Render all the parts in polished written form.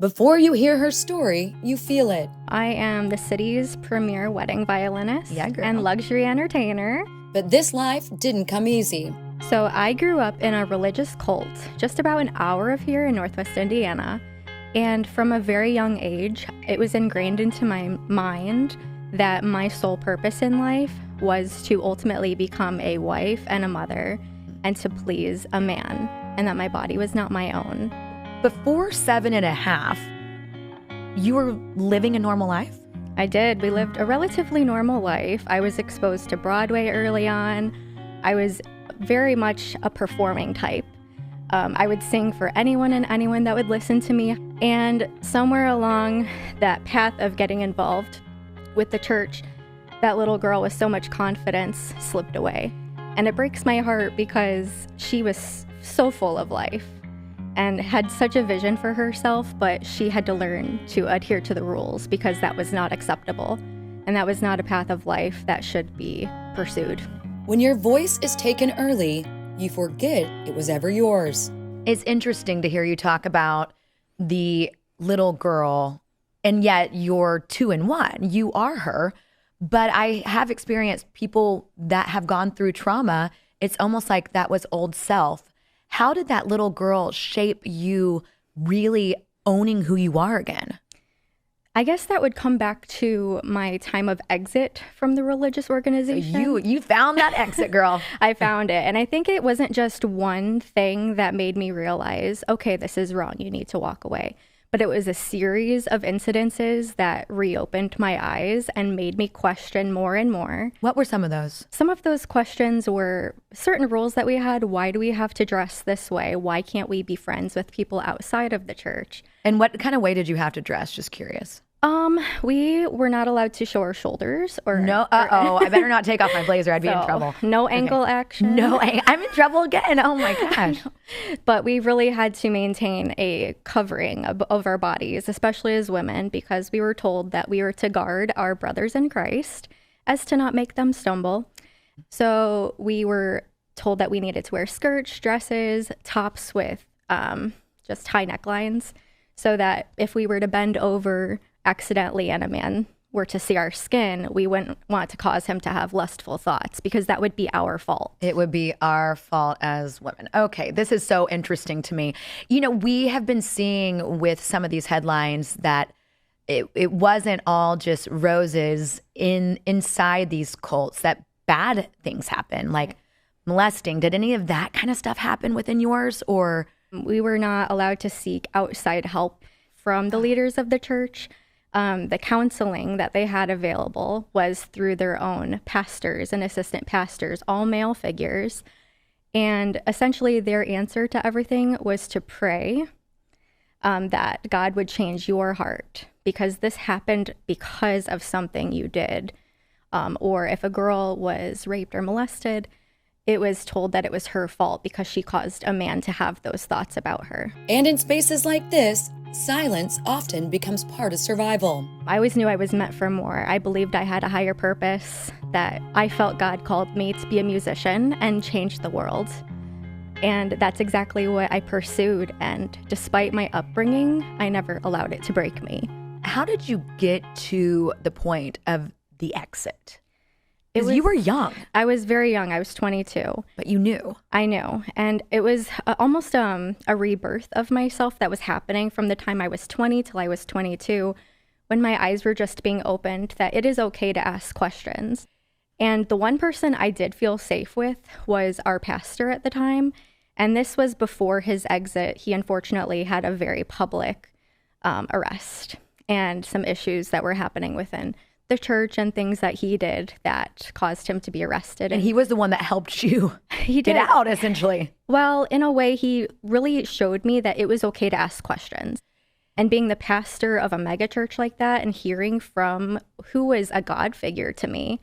Before you hear her story, you feel it. I am the city's premier wedding violinist girl. and luxury entertainer. But this life didn't come easy. So I grew up in a religious cult just about an hour of here in Northwest Indiana. And from a very young age, it was ingrained into my mind that my sole purpose in life was to ultimately become a wife and a mother and to please a man, and that my body was not my own. Before 7.5, you were living a normal life? I did. We lived a relatively normal life. I was exposed to Broadway early on. I was very much a performing type. I would sing for anyone and anyone that would listen to me. And somewhere along that path of getting involved with the church, that little girl with so much confidence slipped away. And it breaks my heart because she was so full of life and had such a vision for herself, but she had to learn to adhere to the rules because that was not acceptable. And that was not a path of life that should be pursued. When your voice is taken early, you forget it was ever yours. It's interesting to hear you talk about the little girl, and yet you're 2 in 1. You are her. But I have experienced people that have gone through trauma. It's almost like that was old self. How did that little girl shape you really owning who you are again? I guess that would come back to my time of exit from the religious organization. You found that exit, girl. I found it. And I think it wasn't just one thing that made me realize, okay, this is wrong. You need to walk away. But it was a series of incidences that reopened my eyes and made me question more and more. What were some of those? Some of those questions were certain rules that we had. Why do we have to dress this way? Why can't we be friends with people outside of the church? And what kind of way did you have to dress? Just curious. We were not allowed to show our shoulders or no. I better not take off my blazer. I'd be in trouble. No angle action. I'm in trouble again. Oh my gosh. But we really had to maintain a covering of our bodies, especially as women, because we were told that we were to guard our brothers in Christ as to not make them stumble. So we were told that we needed to wear skirts, dresses, tops with just high necklines, so that if we were to bend over accidentally and a man were to see our skin, we wouldn't want to cause him to have lustful thoughts because that would be our fault. It would be our fault as women. Okay, this is so interesting to me. You know, we have been seeing with some of these headlines that it wasn't all just roses inside these cults, that bad things happen, like molesting. Did any of that kind of stuff happen within yours, or? We were not allowed to seek outside help from the leaders of the church. The counseling that they had available was through their own pastors and assistant pastors, all male figures. And essentially their answer to everything was to pray that God would change your heart because this happened because of something you did. Or if a girl was raped or molested, it was told that it was her fault because she caused a man to have those thoughts about her. And in spaces like this, silence often becomes part of survival. I always knew I was meant for more. I believed I had a higher purpose, that I felt God called me to be a musician and change the world. And that's exactly what I pursued. And despite my upbringing, I never allowed it to break me. How did you get to the point of the exit? Because you were young. I was very young. I was 22. But you knew. I knew. And it was almost a rebirth of myself that was happening from the time I was 20 till I was 22, when my eyes were just being opened that it is okay to ask questions. And the one person I did feel safe with was our pastor at the time. And this was before his exit. He unfortunately had a very public arrest and some issues that were happening within the church and things that he did that caused him to be arrested. And he was the one that helped you get out, essentially. Well, in a way, he really showed me that it was okay to ask questions. And being the pastor of a mega church like that and hearing from who was a God figure to me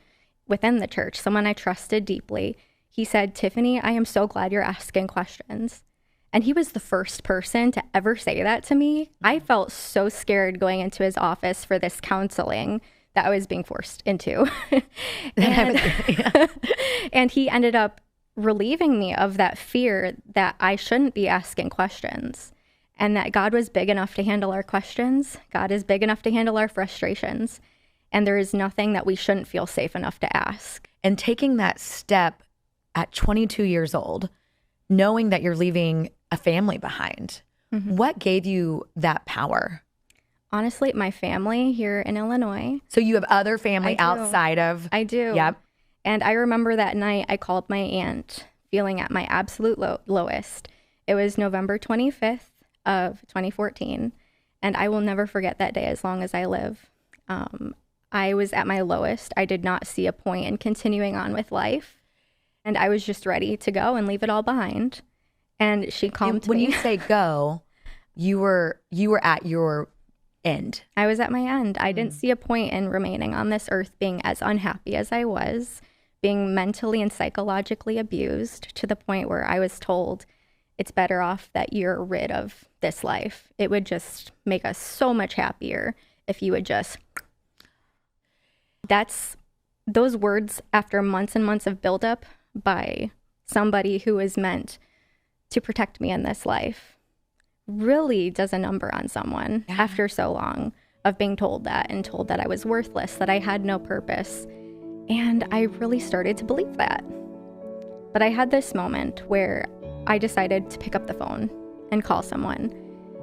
within the church, someone I trusted deeply, he said, "Tiffany, I am so glad you're asking questions." And he was the first person to ever say that to me. I felt so scared going into his office for this counseling that I was being forced into. And he ended up relieving me of that fear that I shouldn't be asking questions. and that God was big enough to handle our questions. God is big enough to handle our frustrations. And there is nothing that we shouldn't feel safe enough to ask. And taking that step at 22 years old, knowing that you're leaving a family behind, what gave you that power? Honestly, my family here in Illinois. So you have other family I do. outside of... I do. Yep. And I remember that night I called my aunt feeling at my absolute lowest. It was November 25th of 2014. And I will never forget that day as long as I live. I was at my lowest. I did not see a point in continuing on with life. And I was just ready to go and leave it all behind. And she calmed When me. you say go, you were at your end. I was at my end. I didn't see a point in remaining on this earth being as unhappy as I was, being mentally and psychologically abused to the point where I was told it's better off that you're rid of this life. It would just make us so much happier if you would just... That's those words after months and months of buildup by somebody who is meant to protect me in this life really does a number on someone after so long of being told that and told that I was worthless, that I had no purpose. And I really started to believe that. But I had this moment where I decided to pick up the phone and call someone.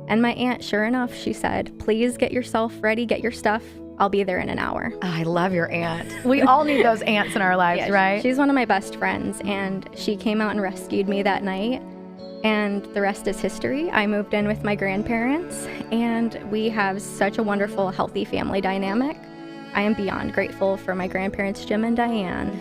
And my aunt, sure enough, she said, please get yourself ready, get your stuff. I'll be there in an hour. I love your aunt. We all need those aunts in our lives, right? She's one of my best friends, and she came out and rescued me that night. And the rest is history. I moved in with my grandparents, and we have such a wonderful, healthy family dynamic. I am beyond grateful for my grandparents, Jim and Diane,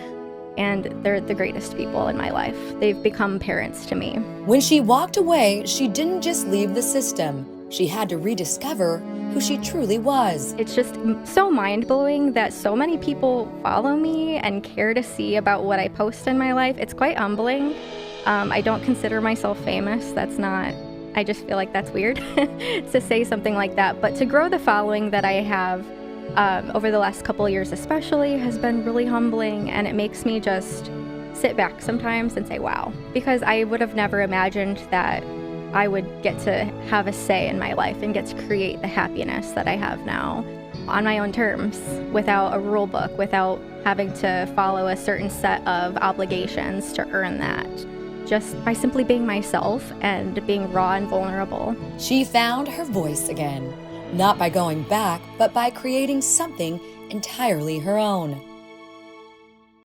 and they're the greatest people in my life. They've become parents to me. When she walked away, she didn't just leave the system. She had to rediscover who she truly was. It's just so mind-blowing that so many people follow me and care to see about what I post in my life. It's quite humbling. I don't consider myself famous. That's not, I just feel like that's weird to say something like that. But to grow the following that I have over the last couple of years especially has been really humbling, and it makes me just sit back sometimes and say, wow, because I would have never imagined that I would get to have a say in my life and get to create the happiness that I have now on my own terms, without a rule book, without having to follow a certain set of obligations to earn that. Just by simply being myself and being raw and vulnerable. She found her voice again, not by going back, but by creating something entirely her own.